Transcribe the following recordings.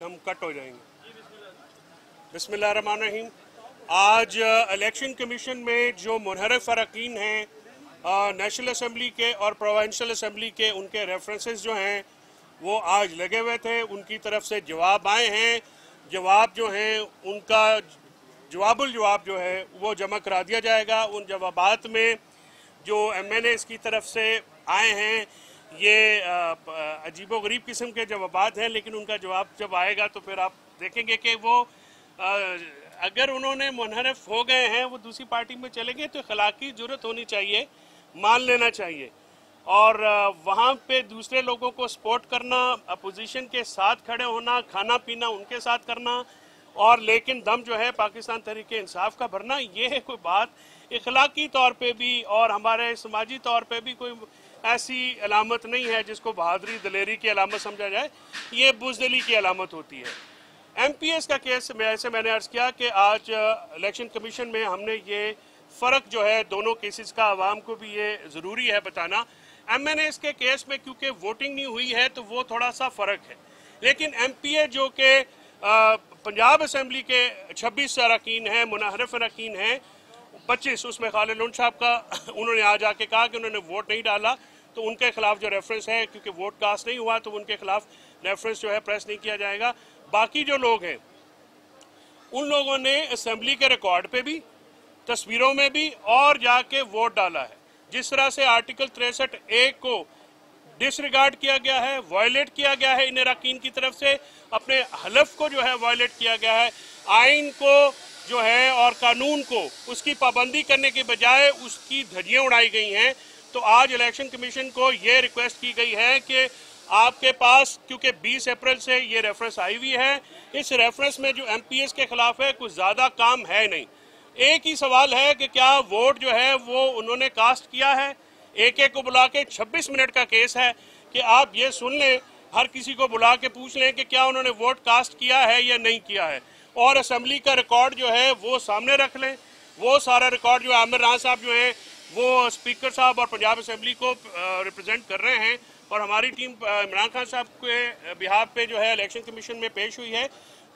हम कट हो जाएंगे। बिस्मिल्लाहिर्रहमानिर्रहीम। आज इलेक्शन कमीशन में जो मुनहरफ अरकान हैं नेशनल असम्बली के और प्रोविंशियल असम्बली के, उनके रेफरेंसेस जो हैं वो आज लगे हुए थे। उनकी तरफ से जवाब आए हैं। जवाब जो हैं उनका जवाब जो है वो जमा करा दिया जाएगा। उन जवाबात में जो MNAs की तरफ से आए हैं ये अजीबो गरीब किस्म के जवाबात हैं, लेकिन उनका जवाब जब आएगा तो फिर आप देखेंगे कि वो अगर उन्होंने मुनहरफ हो गए हैं, वो दूसरी पार्टी में चलेंगे तो अखलाकी जुर्रत होनी चाहिए, मान लेना चाहिए और वहाँ पे दूसरे लोगों को सपोर्ट करना, अपोजिशन के साथ खड़े होना, खाना पीना उनके साथ करना और लेकिन दम जो है पाकिस्तान तहरीके इंसाफ का भरना, ये है कोई बात इखलाकी तौर पे भी और हमारे समाजी तौर पे भी कोई ऐसी अलामत नहीं है जिसको बहादुरी दलेरी की अलामत समझा जाए। ये बुज़दिली की अलामत होती है। MPS का केस में ऐसे मैंने अर्ज़ किया कि आज इलेक्शन कमीशन में हमने ये फ़र्क जो है दोनों केसेस का आवाम को भी ये ज़रूरी है बताना। MNAs के केस में क्योंकि वोटिंग नहीं हुई है तो वो थोड़ा सा फ़र्क है, लेकिन MPA जो कि पंजाब असम्बली के 26 अरकान हैं, मुनहरफ अरकान हैं 25, उसमें खालिद लोन साहब का उन्होंने आज आके कहा कि उन्होंने वोट नहीं डाला तो उनके खिलाफ जो रेफरेंस है, क्योंकि वोट कास्ट नहीं हुआ तो उनके खिलाफ रेफरेंस जो है प्रेस नहीं किया जाएगा। बाकी जो लोग हैं उन लोगों ने असेंबली के रिकॉर्ड पे भी, तस्वीरों में भी और जाके वोट डाला है। जिस तरह से आर्टिकल 63A को डिसरिगार्ड किया गया है, वायलेट किया गया है इन अरकान की तरफ से, अपने हलफ को जो है वायलेट किया गया है, आइन को जो है और कानून को उसकी पाबंदी करने के बजाय उसकी धज्जियां उड़ाई गई हैं। तो आज इलेक्शन कमीशन को ये रिक्वेस्ट की गई है कि आपके पास, क्योंकि 20 अप्रैल से ये रेफरेंस आई हुई है, इस रेफरेंस में जो MPS के खिलाफ है कुछ ज़्यादा काम है नहीं। एक ही सवाल है कि क्या वोट जो है वो उन्होंने कास्ट किया है। एक को बुला के 26 मिनट का केस है कि आप ये सुन लें, हर किसी को बुला के पूछ लें कि क्या उन्होंने वोट कास्ट किया है या नहीं किया है, और असम्बली का रिकॉर्ड जो है वो सामने रख लें। वो सारा रिकॉर्ड जो आमिर राना साहब जो हैं वो स्पीकर साहब और पंजाब असम्बली को रिप्रेजेंट कर रहे हैं और हमारी टीम इमरान खान साहब के बिहाफ पे जो है इलेक्शन कमीशन में पेश हुई है।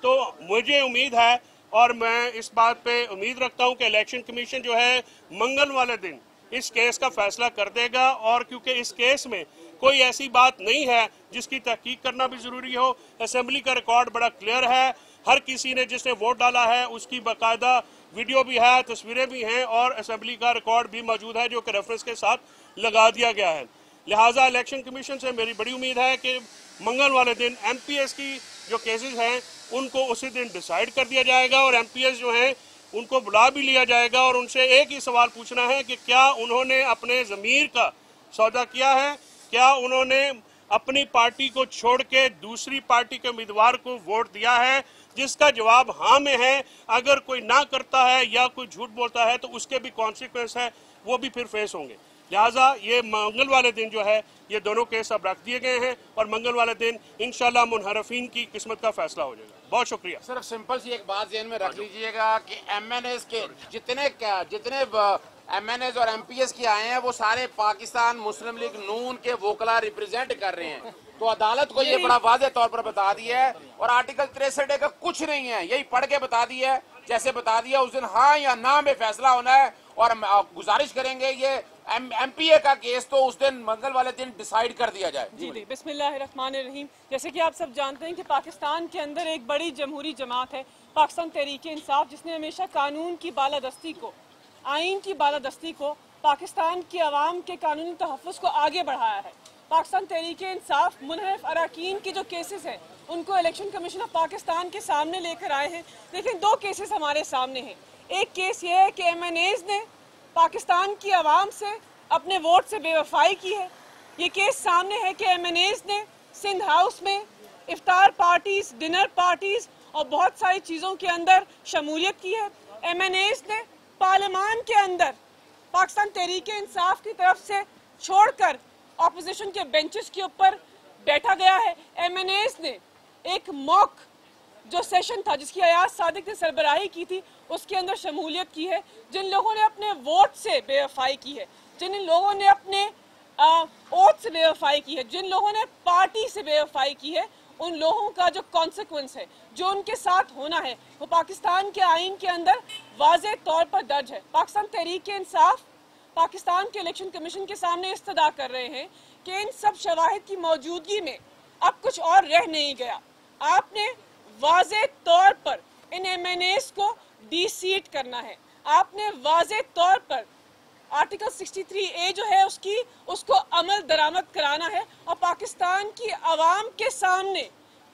तो मुझे उम्मीद है और मैं इस बात पे उम्मीद रखता हूँ कि इलेक्शन कमीशन जो है मंगल वाले दिन इस केस का फैसला कर देगा, और क्योंकि इस केस में कोई ऐसी बात नहीं है जिसकी तहकीक करना भी ज़रूरी हो। असेंबली का रिकॉर्ड बड़ा क्लियर है, हर किसी ने जिसने वोट डाला है उसकी बाकायदा वीडियो भी है, तस्वीरें भी हैं और असेंबली का रिकॉर्ड भी मौजूद है जो कि रेफरेंस के साथ लगा दिया गया है। लिहाजा इलेक्शन कमीशन से मेरी बड़ी उम्मीद है कि मंगल वाले दिन MPS की जो केसेस हैं उनको उसी दिन डिसाइड कर दिया जाएगा और MPS जो हैं उनको बुला भी लिया जाएगा और उनसे एक ही सवाल पूछना है कि क्या उन्होंने अपने ज़मीर का सौदा किया है, क्या उन्होंने अपनी पार्टी को छोड़ के दूसरी पार्टी के उम्मीदवार को वोट दिया है। जिसका जवाब हाँ में है। अगर कोई ना करता है या कोई झूठ बोलता है तो उसके भी कॉन्सिक्वेंस है, वो भी फिर फेस होंगे। लिहाजा ये मंगल वाले दिन जो है ये दोनों केस अब रख दिए गए हैं और मंगल वाले दिन इंशाल्लाह मुनहरफीन की किस्मत का फैसला हो जाएगा। बहुत शुक्रिया। सिर्फ सिंपल सी एक बात ज़हन में रख लीजिएगा कि MNAs के जितने MNAs और MPS के आए हैं वो सारे पाकिस्तान मुस्लिम लीग नून के वोकला रिप्रेजेंट कर रहे हैं। तो अदालत को ये बड़ा वाज़ेह तौर पर बता दिया है और आर्टिकल 63A का कुछ नहीं है, यही पढ़ के बता दिया है। जैसे बता दिया उस दिन हाँ या ना में फैसला होना है और गुजारिश करेंगे ये MPA का केस तो उस दिन मंगल वाले दिन डिसाइड कर दिया जाए। जी बिस्मिल्लाहिर्रहमानिर्रहीम। जैसे कि आप सब जानते हैं कि पाकिस्तान के अंदर एक बड़ी जमहूरी जमात है पाकिस्तान तहरीके इंसाफ, जिसने हमेशा कानून की बालादस्ती को, आइन की बालादस्ती को, पाकिस्तान की आवाम के कानूनी तहफ़्फ़ुज़ को आगे बढ़ाया है। पाकिस्तान तहरीके इंसाफ मुनहरफ अरकान के जो केसेस हैं उनको इलेक्शन कमीशन ऑफ पाकिस्तान के सामने लेकर आए हैं, लेकिन दो केसेस हमारे सामने हैं। एक केस ये है कि MNAs ने पाकिस्तान की आवाम से अपने वोट से बेवफाई की है। ये केस सामने है कि MNAs ने सिंध हाउस में इफ्तार पार्टीज, डिनर पार्टीज और बहुत सारी चीज़ों के अंदर शमूलियत की है। MNAs ने पार्लियामान के अंदर पाकिस्तान तहरीके इंसाफ की तरफ से छोड़कर ऑपोजिशन के बेंचेस के ऊपर बैठा गया है। MNAs ने एक मॉक जो सेशन था जिसकी अयाज सादिक ने सरबराही की थी उसके अंदर शमूलियत की है। जिन लोगों ने अपने वोट से बेवफाई की है, जिन लोगों ने अपने ओथ से बेवफाई की है, जिन लोगों ने पार्टी से बेवफाई की है, उन लोगों का जो कॉन्सिक्वेंस है, जो उनके साथ होना है, वो पाकिस्तान के आइन के अंदर वाज़े तौर पर दर्ज है। पाकिस्तान तहरीक-ए-इंसाफ पाकिस्तान के इलेक्शन कमीशन के सामने इस्तदा कर रहे हैं कि इन सब शवाहिद की मौजूदगी में अब कुछ और रह नहीं गया। आपने वाज़े तौर पर इन MNAs को डी-सीट करना है। आपने वाज़े तौर पर आर्टिकल 63A जो है उसको अमल दरामद कराना है और पाकिस्तान की आवाम के सामने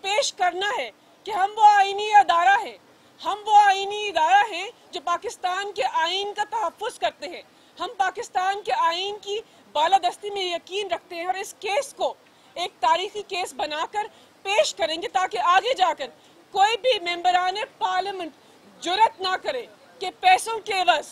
पेश करना है कि हम वो आईनी अदारा है, हम वो आईनी इदारा हैं जो पाकिस्तान के आइन का तहफ़्फ़ुज़ करते हैं। हम पाकिस्तान के आइन की बालादस्ती में यकीन रखते हैं और इस केस को एक तारीखी केस बनाकर पेश करेंगे ताकि आगे जाकर कोई भी मेंबरान पार्लियामेंट जुर्रत ना करे कि पैसों के एवज़,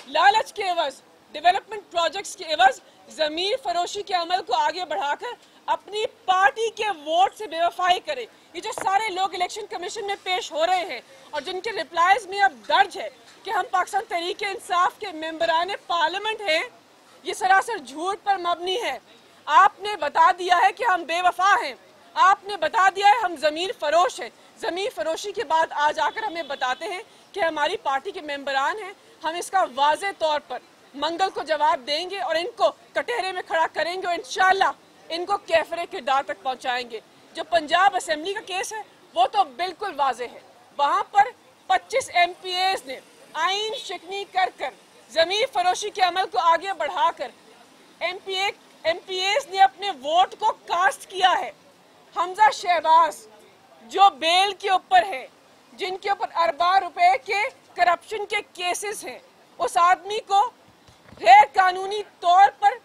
लालच के एवज़, डेवलपमेंट प्रोजेक्ट्स के एवज़ ज़मीर फरोशी के अमल को आगे बढ़ाकर अपनी पार्टी के वोट से बेवफाई करे। ये जो सारे लोग इलेक्शन कमीशन में पेश हो रहे हैं और जिनके रिप्लाईज में अब दर्ज है कि हम पाकिस्तान तहरीक-ए-इंसाफ के मेंबरान पार्लियामेंट हैं, ये सरासर झूठ पर मबनी है। आपने बता दिया है कि हम बेवफा हैं, आपने बता दिया है हम ज़मीर फरोश हैं। ज़मीर फरोशी के बाद आज आकर हमें बताते हैं कि हमारी पार्टी के मेंबरान हैं। हम इसका वाज़े तौर पर मंगल को जवाब देंगे और इनको कटहरे में खड़ा करेंगे और इंशाल्लाह इनको कैफरे किरदार तक पहुंचाएंगे। जो पंजाब असेंबली का केस है वो तो बिल्कुल वाज़े है। वहाँ पर 25 MPAs ने आइन शिकनी कर ज़मीर फरोशी के अमल को आगे बढ़ाकर MPAs ने अपने वोट को कास्ट किया है। हमजा शहबाज जो बेल के ऊपर है, जिनके ऊपर अरबा रुपए के करप्शन के केसेस हैं, उस आदमी को गैर कानूनी तौर पर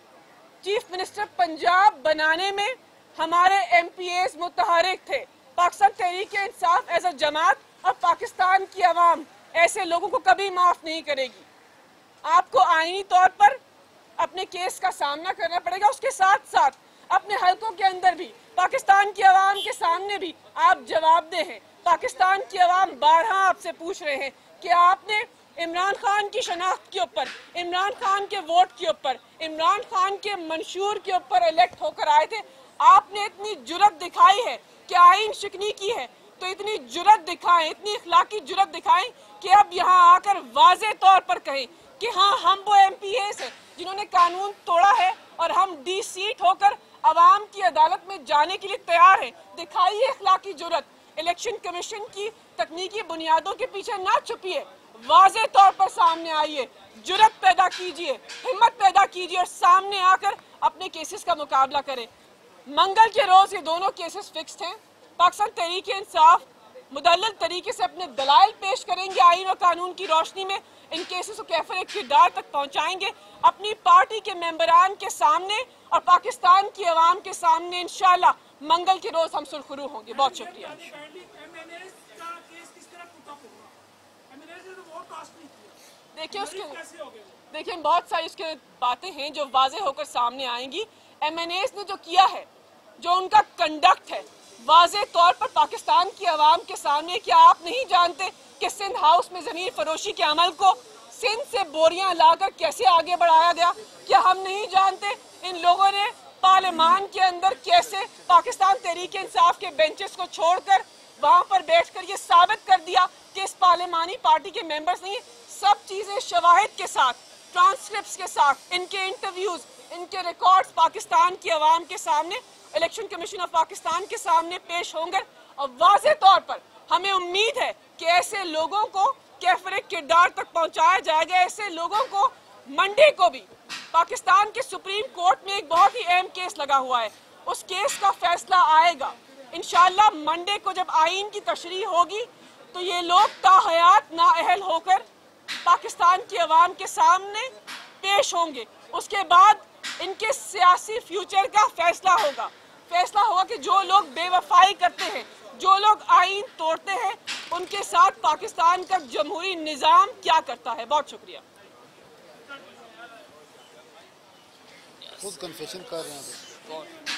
चीफ मिनिस्टर पंजाब बनाने में हमारे MPAs मुतहरिक थे। पाकिस्तान तहरीक-ए-इंसाफ एज अ जमात और पाकिस्तान की आवाम ऐसे लोगों को कभी माफ़ नहीं करेगी। आपको आईनी तौर पर अपने केस का सामना करना पड़ेगा, उसके साथ साथ अपने हलकों के अंदर भी पाकिस्तान की आवाम के सामने भी आप जवाबदेह हैं। पाकिस्तान की आवाम बारहा आपसे पूछ रहे हैं कि आपने इमरान खान की शनाख्त के ऊपर, इमरान खान के वोट के ऊपर, इमरान खान के मंशूर के ऊपर इलेक्ट होकर आए थे, आपने इतनी जुर्रत दिखाई है कि आइन शिकनी की है, तो इतनी जुर्रत दिखाएं, इतनी इखलाकी जुर्रत दिखाएं कि अब यहाँ आकर वाज़े तौर पर कहें कि हाँ हम वो MPAs हैं जिन्होंने कानून तोड़ा है और हम डी-सीट होकर अवाम की अदालत में जाने के लिए तैयार हैं। दिखाइए इखलाकी जुर्रत। इलेक्शन कमीशन की तकनीकी बुनियादों के पीछे ना छुपिए, वाज़े तौर पर सामने आइए, जुर्रत पैदा कीजिए, हिम्मत पैदा कीजिए और सामने आकर अपने केसेस का मुकाबला करें। मंगल के रोज ये दोनों केसेस फिक्स्ड हैं। पाकिस्तान तहरीक-ए-इंसाफ मुदल्लल तरीके से अपने दलाइल पेश करेंगे, आइन और कानून की रोशनी में इन केसेस को कैफरे किरदार तक पहुंचाएंगे अपनी पार्टी के मेंबरान के सामने और पाकिस्तान की आवाम के सामने। इंशाल्लाह मंगल के रोज हम सुरखरू होंगे। बहुत शुक्रिया। देखिए बहुत सारी उसके बातें हैं जो वाज़े होकर सामने आएंगी। MNAs ने जो किया है, जो उनका कंडक्ट है, वाज़े तौर पर पाकिस्तान की आवाम के सामने। क्या आप नहीं जानते कि सिंध हाउस में ज़मीर फरोशी के अमल को सिंध से बोरियां लाकर कैसे आगे बढ़ाया गया? क्या हम नहीं जानते इन लोगों ने पार्लियामान के अंदर कैसे पाकिस्तान तहरीक-ए-इंसाफ के बेंचेस को छोड़कर वहां पर बैठकर ये साबित कर दिया कि इस पार्लियामानी पार्टी के मेंबर्स नहीं। सब चीजें शवाहिद के साथ, ट्रांसक्रिप्ट्स के साथ, इनके इंटरव्यूज, इनके रिकॉर्ड्स पाकिस्तान की आवाम के सामने, इलेक्शन कमीशन ऑफ पाकिस्तान के सामने पेश होंगे और वाज़े तौर पर हमें उम्मीद है कि ऐसे लोगों को कैफरे किरदार तक पहुंचाया जाएगा। ऐसे लोगों को मंडे को भी पाकिस्तान के सुप्रीम कोर्ट में एक बहुत ही अहम केस लगा हुआ है, उस केस का फैसला आएगा इंशाल्लाह। मंडे को जब आइन की तशरीह होगी तो ये लोग ताहयात नाअहल होकर पाकिस्तान की आवाम के सामने पेश होंगे। उसके बाद इनके सियासी फ्यूचर का फैसला होगा। फैसला होगा कि जो लोग बेवफाई करते हैं, जो लोग आइन तोड़ते हैं, उनके साथ पाकिस्तान का जमहूरी निज़ाम क्या करता है। बहुत शुक्रिया। खुद कन्फेशन कर रहे हैं।